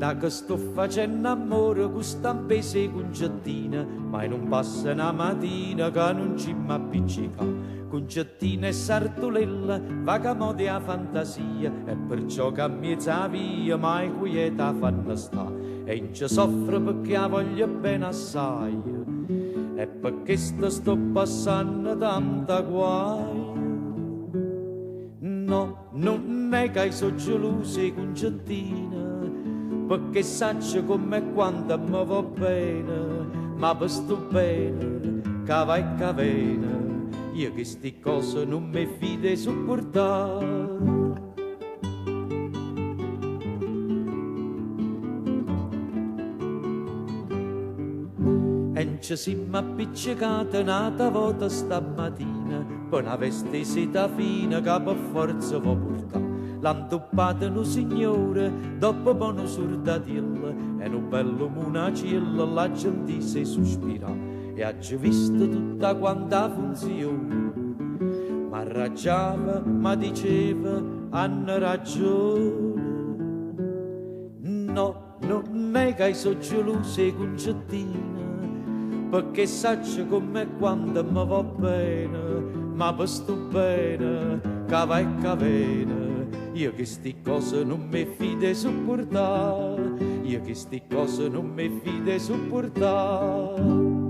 da che sto facendo amore con stampese e concettina, ma non passa una mattina che non ci m'appiccica. Concettina e sartolella, vagamode a fantasia, e perciò che a mezza via mai quieta fanno sta. E non ci soffro perché la voglio bene assai, e perché sto passando tanta guai. No, non è che sono gelosa e concettina, perché saccio come quando mi va bene, ma per sto bene, cava e cavena, io che sti cose non mi fido di sopportare. E ci siamo appiccicati un'altra volta stamattina, per una vestita fina che per forza va portare. L'han toppata un signore, dopo buono surdatiello, e un bello munaciello, la gente si sospira, e ha già visto tutta quanta funzione. Ma raggiava, ma diceva, hanno ragione. No, non è che sono gelosa e concettina, perché saccio come quando mi va bene, ma per sto bene, cava e cavena, io che sti cose non mi fido di sopportare, io che sti cose non mi fido di sopportare.